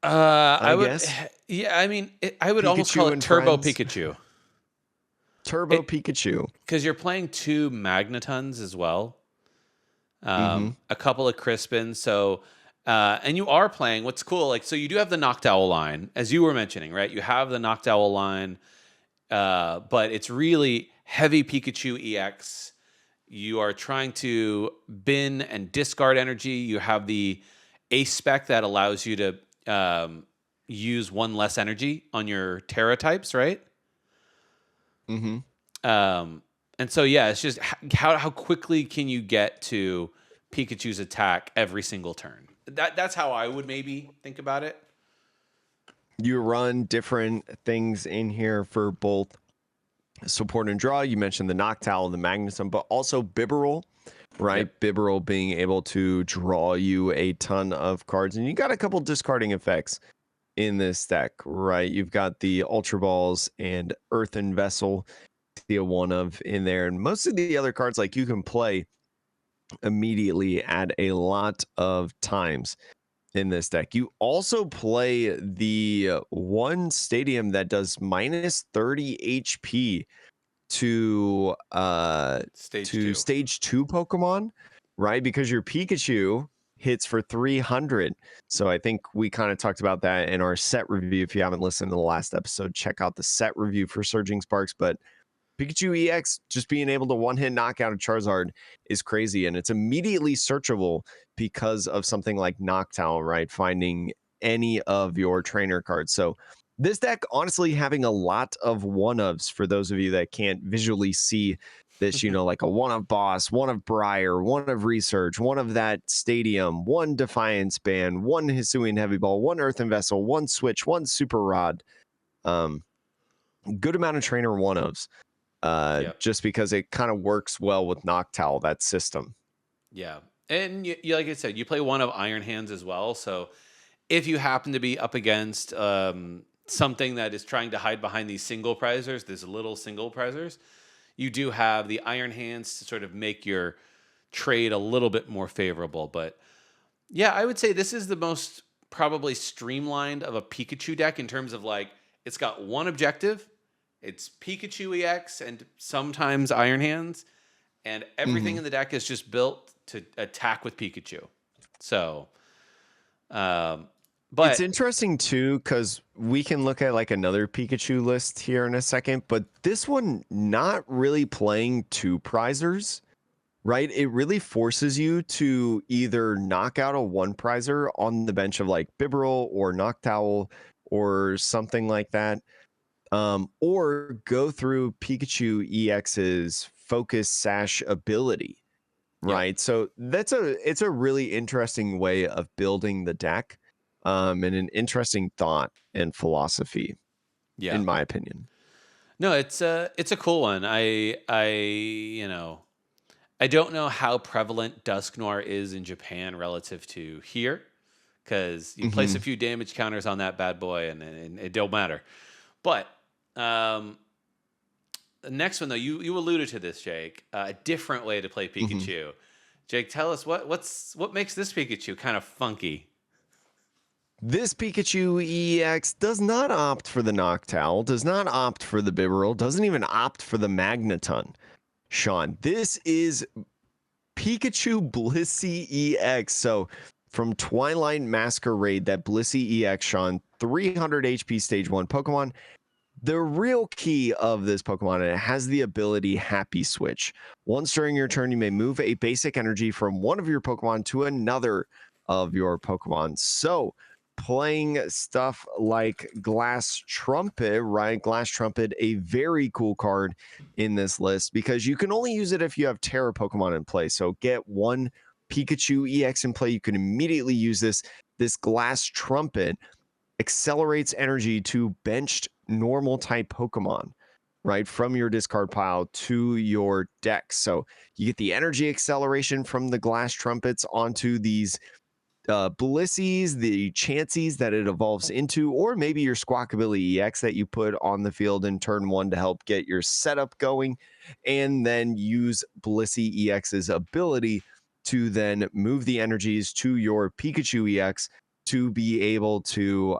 I I would, guess? yeah, I mean, I would almost call Pikachu it and Turbo Friends. Pikachu. Turbo Pikachu. Because you're playing 2 Magnetons as well, Mm-hmm. a couple of Crispins. So, and you are playing. What's cool, like, so you do have the Noctowl line, as you were mentioning, right? You have the Noctowl line, but it's really heavy Pikachu EX. You are trying to bin and discard energy. You have the Ace spec that allows you to use 1 less energy on your Terra types, right? Mm-hmm. And so yeah, it's just how quickly can you get to Pikachu's attack every single turn. That's how I would maybe think about it. You run different things in here for both support and draw. You mentioned the Noctowl, the Magneton, but also Bibarel, right? Yep. Bibarel being able to draw you a ton of cards. And you got a couple discarding effects in this deck, right? You've got the Ultra Balls and Earthen Vessel, the one of in there. And most of the other cards, like you can play immediately at a lot of times in this deck. You also play the one stadium that does minus 30 HP to Stage 2. stage 2 Pokemon, right? Because your Pikachu hits for 300. So I think we kind of talked about that in our set review. If you haven't listened to the last episode, check out the set review for Surging Sparks. But Pikachu EX just being able to one-hit knock out a Charizard is crazy, and it's immediately searchable because of something like Noctowl, right? Finding any of your trainer cards. So this deck, honestly, having a lot of one-ofs for those of you that can't visually see this, like a one of Boss, one of Briar, one of Research, one of that Stadium, one Defiance Band, one Hisuian Heavy Ball, one Earthen Vessel, one Switch, one Super Rod. Good amount of trainer one-ofs. Yep. Just because it kind of works well with Noctowl, that system. Yeah. And you, like I said, you play one of Iron Hands as well. So if you happen to be up against something that is trying to hide behind these single prizers, these little single prizers, you do have the Iron Hands to sort of make your trade a little bit more favorable. But yeah, I would say this is the most probably streamlined of a Pikachu deck in terms of like it's got one objective. It's Pikachu EX and sometimes Iron Hands, and everything in the deck is just built to attack with Pikachu. So, but it's interesting too, because we can look at like another Pikachu list here in a second, but this one not really playing 2 prizers, right? It really forces you to either knock out a 1 prizer on the bench of like Bibarel or Noctowl or something like that. Or go through Pikachu EX's Focus Sash ability, right? Yep. So it's a really interesting way of building the deck, and an interesting thought and philosophy, Yeah. in my opinion. No, it's a cool one. I don't know how prevalent Dusknoir is in Japan relative to here, because you place a few damage counters on that bad boy and it don't matter. But the next one though, you alluded to this, Jake. A different way to play Pikachu. Jake, tell us what makes this Pikachu kind of funky. This Pikachu EX does not opt for the Noctowl, does not opt for the Bibarel, doesn't even opt for the Magneton. Sean, this is Pikachu Blissey EX. So from Twilight Masquerade, that Blissey EX, Sean, 300 HP stage 1 Pokemon. The real key of this Pokemon, it has the ability Happy Switch. Once during your turn, you may move a basic energy from one of your Pokemon to another of your Pokemon. So, playing stuff like Glass Trumpet, right? Glass Trumpet, a very cool card in this list because you can only use it if you have Terra Pokemon in play. So, get one Pikachu EX in play. You can immediately use this. This Glass Trumpet accelerates energy to benched normal type Pokemon, right? From your discard pile to your deck. So you get the energy acceleration from the Glass Trumpets onto these Blissies, the Chanseys that it evolves into, or maybe your Squawkabilly EX that you put on the field in turn 1 to help get your setup going, and then use Blissey EX's ability to then move the energies to your Pikachu EX to be able to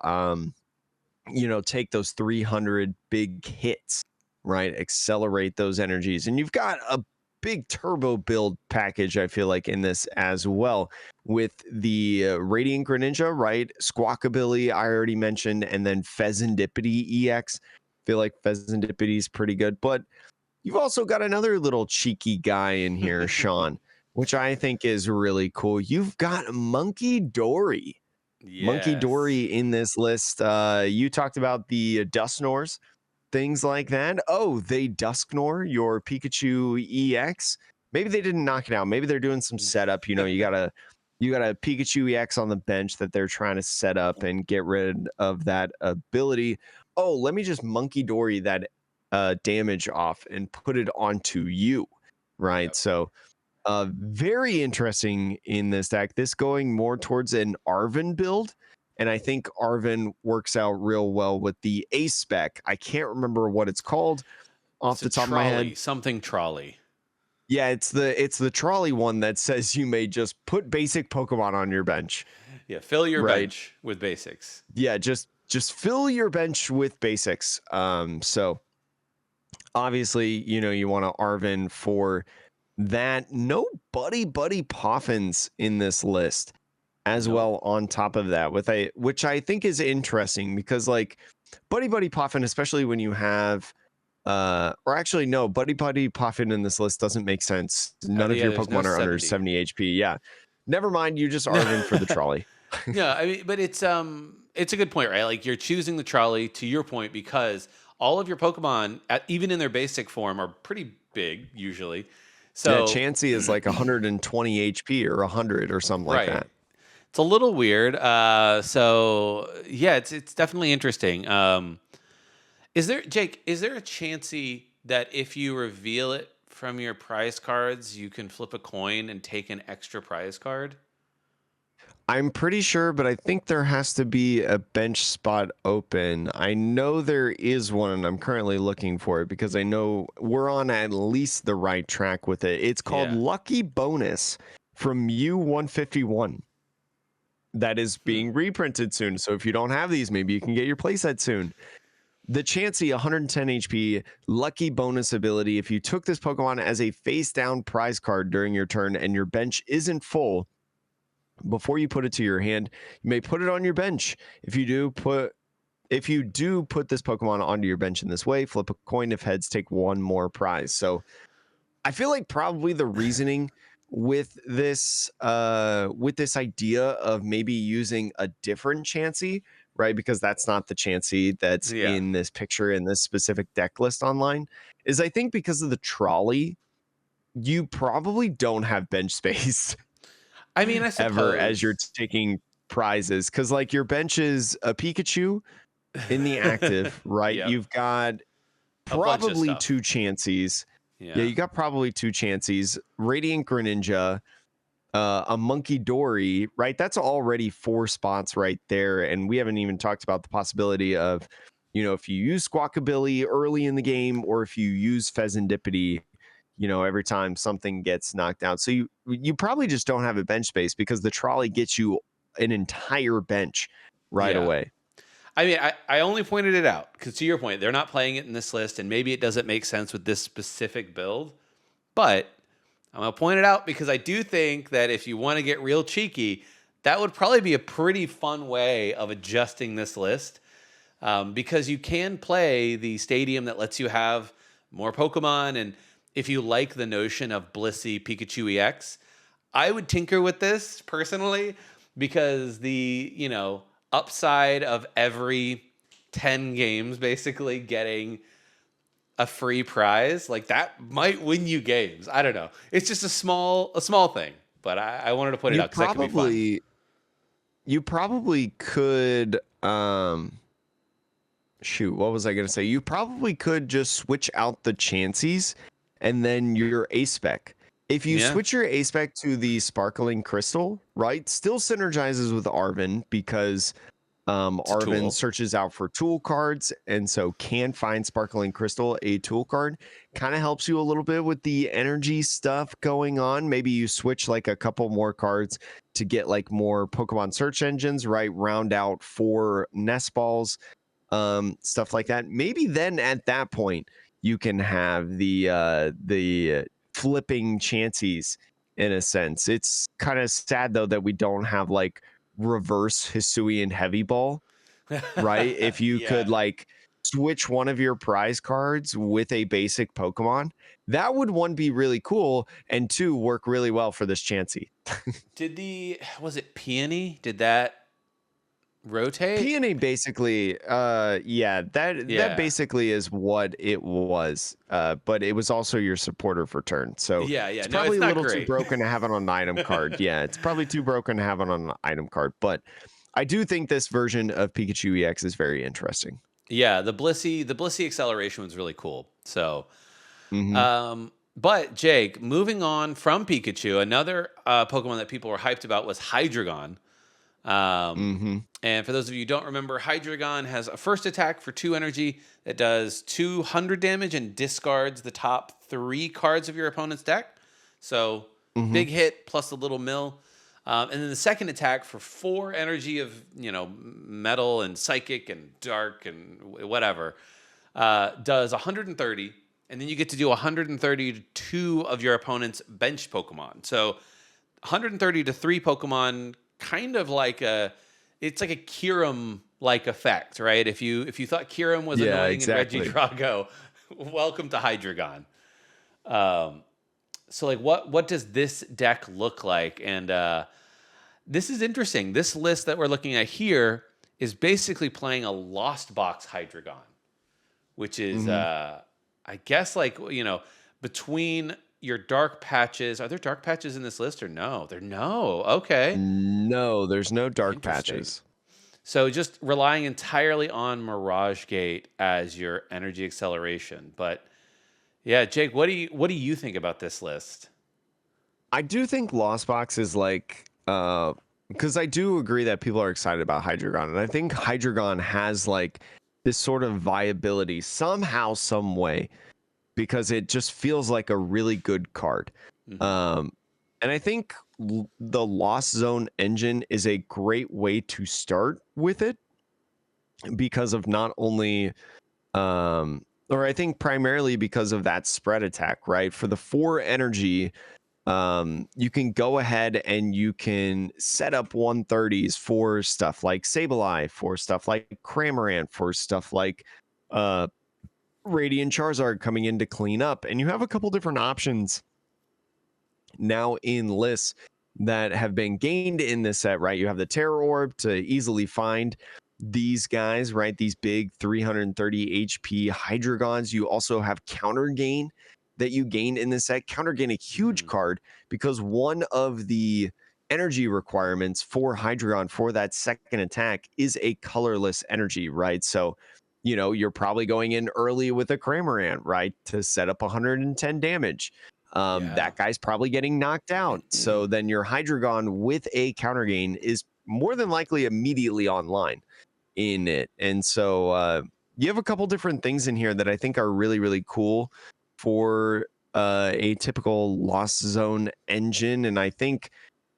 take those 300 big hits, right? Accelerate those energies. And you've got a big turbo build package, I feel like, in this as well, with the Radiant Greninja, right? Squawkabilly, I already mentioned, and then Pheasantipity EX. Feel like Pheasantipity is pretty good, but you've also got another little cheeky guy in here, Sean, which I think is really cool. You've got Monkey Dory. Monkey Yes. Dory in this list. You talked about the Dusknors, things like that. Oh, they Dusknor your Pikachu EX. Maybe they didn't knock it out. Maybe they're doing some setup. You got a Pikachu EX on the bench that they're trying to set up and get rid of that ability. Oh, let me just Monkey Dory that damage off and put it onto you, right? Yep. So very interesting in this deck. This going more towards an Arven build. And I think Arven works out real well with the A spec. I can't remember what it's called off It's a the top of my trolley, head. something trolley. Yeah, it's the trolley one that says you may just put basic Pokemon on your bench. Yeah, fill your Right. bench with basics. Yeah, just fill your bench with basics. So obviously, you want to Arven for that. No Buddy Poffins in this list as Nope. well on top of that, which I think is interesting because like Buddy Poffin, especially when you have or actually no, Buddy Poffin in this list doesn't make sense. None of Yeah, your there's no Pokemon are under 70. 70 HP. Yeah. Never mind, you just No, Arven for the trolley. no, I mean, but it's a good point, right? Like you're choosing the trolley to your point because all of your Pokemon, even in their basic form, are pretty big usually. Yeah, So, Chansey is like 120 HP or 100 or something like right, that. it's a little weird. So yeah, it's definitely interesting. Is there, Jake? Is there a chancey that if you reveal it from your prize cards, you can flip a coin and take an extra prize card? I'm pretty sure, but I think there has to be a bench spot open. I know there is one, and I'm currently looking for it because I know we're on at least the right track with it. It's called Yeah. Lucky Bonus from U151. That is Hmm. being reprinted soon. So if you don't have these, maybe you can get your playset soon. The Chansey 110 HP Lucky Bonus ability. If you took this Pokemon as a face down prize card during your turn and your bench isn't full, before you put it to your hand, you may put it on your bench. If you do put this Pokemon onto your bench in this way, flip a coin. If heads, take one more prize. So I feel like probably the reasoning with this idea of maybe using a different Chansey, right? Because that's not the Chansey that's Yeah. in this picture in this specific deck list online, is I think because of the trolley, you probably don't have bench space I mean, I ever as you're suppose. taking prizes. Cause like your bench is a Pikachu in the active, right? Yep. You've got A bunch of probably stuff. two Chanseys. Yeah, Yeah. you got probably two Chanseys, Radiant Greninja, a Monkey Dory, right? That's already 4 spots right there. And we haven't even talked about the possibility of, if you use Squawkabilly early in the game or if you use Pheasantipity, every time something gets knocked out. So you probably just don't have a bench space because the trolley gets you an entire bench right Yeah. away. I mean, I only pointed it out because to your point, they're not playing it in this list, and maybe it doesn't make sense with this specific build. But I'm going to point it out because I do think that if you want to get real cheeky, that would probably be a pretty fun way of adjusting this list because you can play the stadium that lets you have more Pokemon. And if you like the notion of Blissey Pikachu EX, I would tinker with this personally because the, upside of every 10 games basically getting a free prize, like that might win you games. I don't know. It's just a small thing, but I wanted to point it You out because that could be fun. probably you probably could shoot, what was I going to say? You probably could just switch out the chances and then your A spec. If you Yeah, switch your A spec to the sparkling crystal, right, still synergizes with Arvin because it's a Arvin tool. searches out for tool cards and so can find sparkling crystal a tool card. Kind of helps you a little bit with the energy stuff going on. Maybe you switch like a couple more cards to get like more Pokemon search engines, right? Round out 4 nest balls, stuff like that. Maybe then at that point you can have the flipping chances in a sense. It's kind of sad though that we don't have like reverse Hisuian heavy ball, right? If you could Yeah. like switch one of your prize cards with a basic Pokemon, that would one be really cool and two work really well for this Chansey. Was it Peony? Did that rotate? Peony basically, yeah, that Yeah. basically is what it was. But it was also your supporter for turn. So Yeah, yeah. it's No, probably it's a not little too great. broken to have it on an item card. Yeah, it's probably too broken to have it on an item card. But I do think this version of Pikachu EX is very interesting. Yeah, the Blissey acceleration was really cool. So, Hmm. but Jake, moving on from Pikachu, another Pokemon that people were hyped about was Hydreigon. Um, Hmm. and for those of you who don't remember, Hydreigon has a first attack for 2 energy that does 200 damage and discards the top 3 cards of your opponent's deck. So Hmm. big hit plus a little mill. And then the second attack for 4 energy of, metal and psychic and dark and whatever, does 130. And then you get to do 130 to 2 of your opponent's bench Pokemon. So 130 to 3 Pokemon, kind of like it's like a Kyurem like effect, right? If you thought Kyurem was Yeah, annoying in exactly. Regidrago, welcome to Hydreigon. Um, so like what does this deck look like? And this is interesting. This list that we're looking at here is basically playing a Lost Box Hydreigon, which is Hmm. I guess like between your dark patches. Are there dark patches in this list or no? There no. Okay. No, there's no dark Interesting. patches. So just relying entirely on Mirage Gate as your energy acceleration. But yeah, Jake, what do you think about this list? I do think Lost Box is like because I do agree that people are excited about Hydreigon, and I think Hydreigon has like this sort of viability somehow, some way, because it just feels like a really good card. Hmm. Um, and I think the Lost Zone engine is a great way to start with it because of not only or I think primarily because of that spread attack, right? For the 4 energy, you can go ahead and you can set up 130s for stuff like Sableye, for stuff like Cramorant, for stuff like uh, Radiant Charizard coming in to clean up. And you have a couple different options now in lists that have been gained in this set, right? You have the Terror Orb to easily find these guys, right? These big 330 HP Hydreigons. You also have Counter Gain that you gain in this set. Counter Gain, a huge Hmm. card because one of the energy requirements for Hydreigon for that second attack is a colorless energy, right? So, you're probably going in early with a Cramorant, right? To set up 110 damage. Yeah. That guy's probably getting knocked out. So then your Hydreigon with a counter gain is more than likely immediately online in it. And so you have a couple different things in here that I think are really, really cool for a typical Lost Zone engine. And I think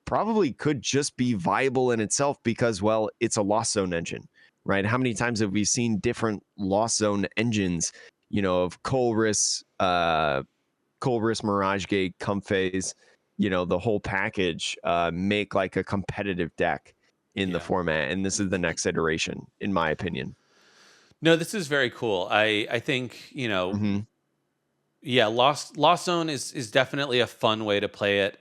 probably could just be viable in itself because, well, it's a Lost Zone engine, right? How many times have we seen different Lost Zone engines, of Colress, Mirage Gate, Comphase, the whole package, make like a competitive deck in the Yeah. format. And this is the next iteration, in my opinion. No, this is very cool. I think, Hmm. yeah, Lost Zone is definitely a fun way to play it.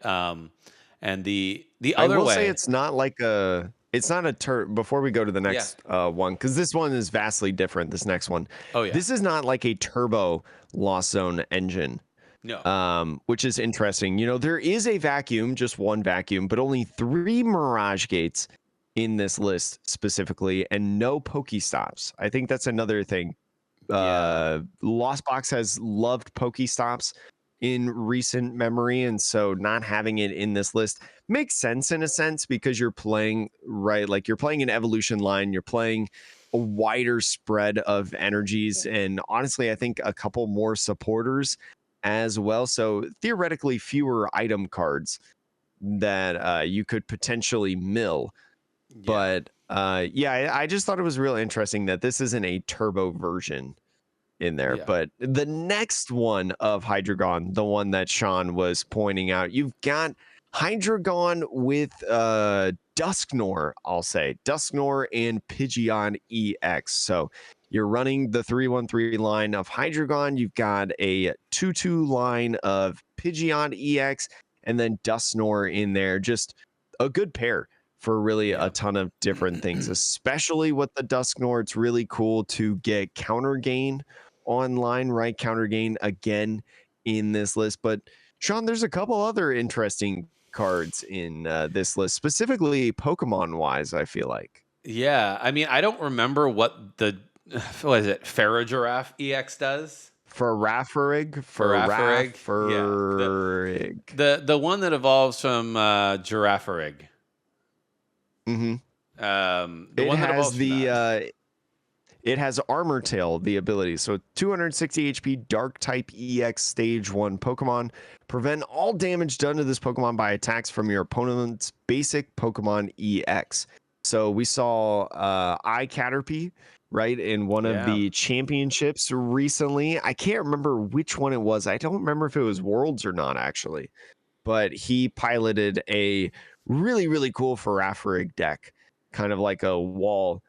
And the I other will say way, it's not like a it's not a before we go to the yeah, next one, because this one is vastly different. This next one, oh yeah, this is not like a turbo Lost Zone engine, no, which is interesting. You know, there is a vacuum, just one vacuum, but only 3 Mirage gates in this list specifically, and no Pokestops. I think that's another thing. yeah, Lost Box has loved Pokestops in recent memory, and so not having it in this list makes sense in a sense, because you're playing right, like you're playing an evolution line, you're playing a wider spread of energies, and honestly, I think a couple more supporters as well. So theoretically, fewer item cards that you could potentially mill. yeah, But yeah, I just thought it was real interesting that this isn't a turbo version in there. yeah, But the next one of Hydreigon, the one that Sean was pointing out, you've got Hydreigon with Dusknoir, I'll say. Dusknoir and Pidgeon EX. So you're running the 3-1-3 line of Hydreigon. You've got a 2-2 line of Pidgeon EX and then Dusknoir in there. Just a good pair for really a yeah, ton of different things, especially with the Dusknoir. It's really cool to get counter gain online, right? Counter gain again in this list. But Sean, there's a couple other interesting cards in this list, specifically Pokemon wise, I feel like. yeah. I mean, I don't remember what the what is it, Ferrogiraffe EX does. Faraffarig, yeah, Faraffarig. the one that evolves from Giraffarig. Mm-hmm. The It one that has evolves from that. it has Armor Tail, the ability. So 260 HP, Dark type EX Stage 1 Pokemon. Prevent all damage done to this Pokemon by attacks from your opponent's basic Pokemon EX. So we saw Caterpie, right, in one of Yeah, the championships recently. I can't remember which one it was. I don't remember if it was Worlds or not, actually. But he piloted a really, really cool Faraffarig deck, kind of like a wall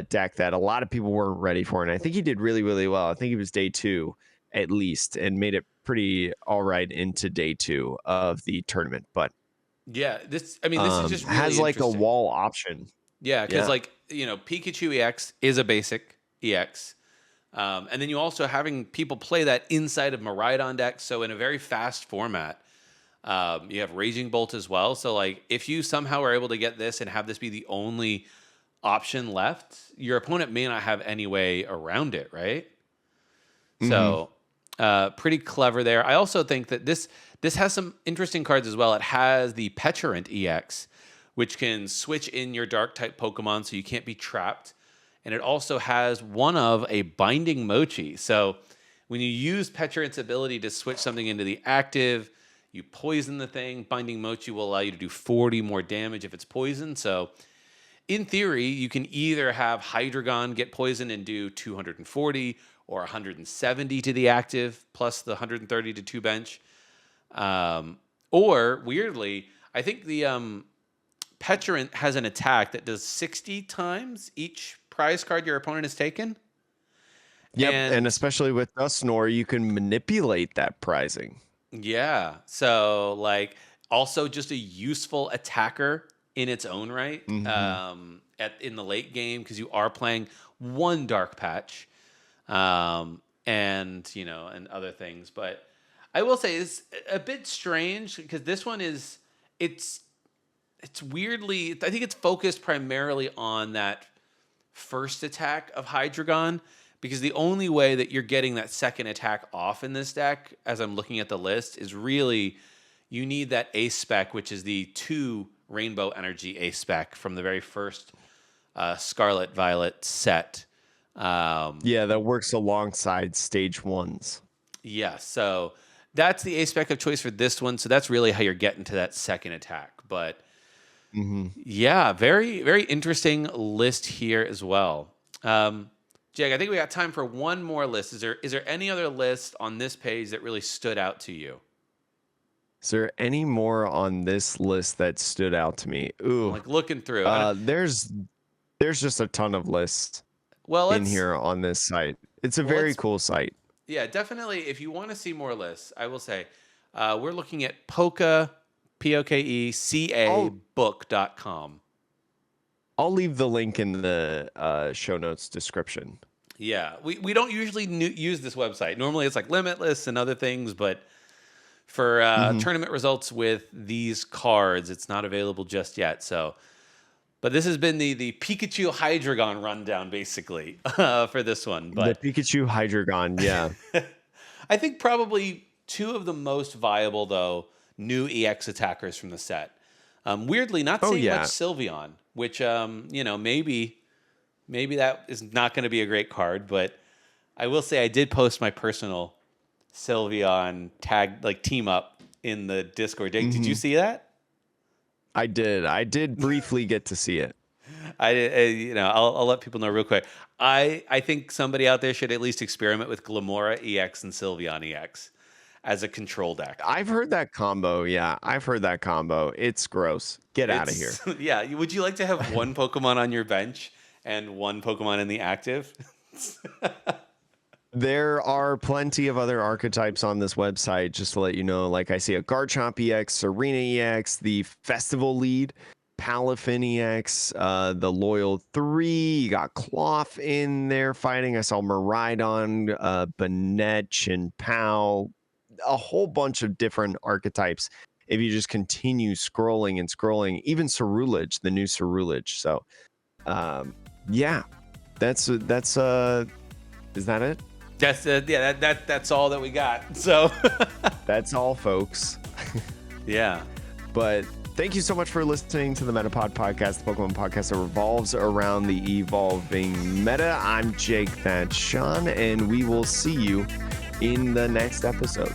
deck that a lot of people weren't ready for. And I think he did really, really well. I think he was day 2 at least, and made it pretty all right into day 2 of the tournament. But yeah. I mean, this is just has really like a interesting. wall option. Yeah, because Yeah. like Pikachu EX is a basic EX, and then you also having people play that inside of Miraidon decks. So in a very fast format, you have Raging Bolt as well. So like if you somehow are able to get this and have this be the only option left, your opponent may not have any way around it, right? Mm-hmm. So pretty clever there. I also think that this has some interesting cards as well. It has the Petulant EX, which can switch in your dark type Pokemon so you can't be trapped. And it also has one of a Binding Mochi. So when you use Petulant's ability to switch something into the active, you poison the thing. Binding Mochi will allow you to do 40 more damage if it's poisoned. So in theory, you can either have Hydreigon get poisoned and do 240 or 170 to the active plus the 130 to 2 bench. Or weirdly, I think the Petulant has an attack that does 60 times each prize card your opponent has taken. Yep. And And especially with Dusknoir, you can manipulate that prizing. yeah, so like also just a useful attacker in its own right Mm-hmm. in the late game because you are playing one dark patch, and and other things. But I will say it's a bit strange because this one is it's it's weirdly, I think it's focused primarily on that first attack of Hydreigon because the only way that you're getting that second attack off in this deck, as I'm looking at the list, is really you need that ace spec, which is the 2 Rainbow Energy ace spec from the very first Scarlet Violet set. Yeah, that works alongside stage 1s. Yeah, so that's the ace spec of choice for this one. So that's really how you're getting to that second attack. But Mm-hmm. yeah, very, very interesting list here as well. Jag, I think we got time for one more list. Is there any other list on this page that really stood out to you? Is there any more on this list that stood out to me? I'm Ooh, like looking through. there's just a ton of lists Well, in let's here on this site. It's a well very let's cool site. yeah, definitely. If you want to see more lists, I will say we're looking at Poka, POKECA book.com. I'll leave the link in the show notes description. Yeah, we don't usually use this website. Normally it's like Limitless and other things, but for tournament results with these cards, it's not available just yet. So, but this has been the Pikachu Hydreigon rundown, basically, for this one. But the Pikachu Hydreigon, yeah. I think probably two of the most viable, though, new EX attackers from the set. Weirdly, not seeing much Sylveon, which, maybe that is not going to be a great card, but I will say I did post my personal Sylveon team up in the Discord. Jake, did you see that? I did briefly get to see it. I'll let people know real quick. I think somebody out there should at least experiment with Glamora EX and Sylveon EX as a control deck. I've heard that combo. Yeah, I've heard that combo. It's gross. Get out of here. Yeah. Would you like to have one Pokemon on your bench and one Pokemon in the active? There are plenty of other archetypes on this website, just to let you know. Like I see a Garchomp EX, Serena EX, the Festival lead, Palafin EX, the Loyal 3. You got Cloth in there fighting. I saw Miraidon, Banetch, and Pal. A whole bunch of different archetypes. If you just continue scrolling and scrolling, even Cerulege, the new Cerulege. So, yeah, that's is that it? That's all that we got. So that's all, folks. Yeah. But thank you so much for listening to the Metapod podcast, the Pokemon podcast that revolves around the evolving meta. I'm Jake, that's Sean, and we will see you in the next episode.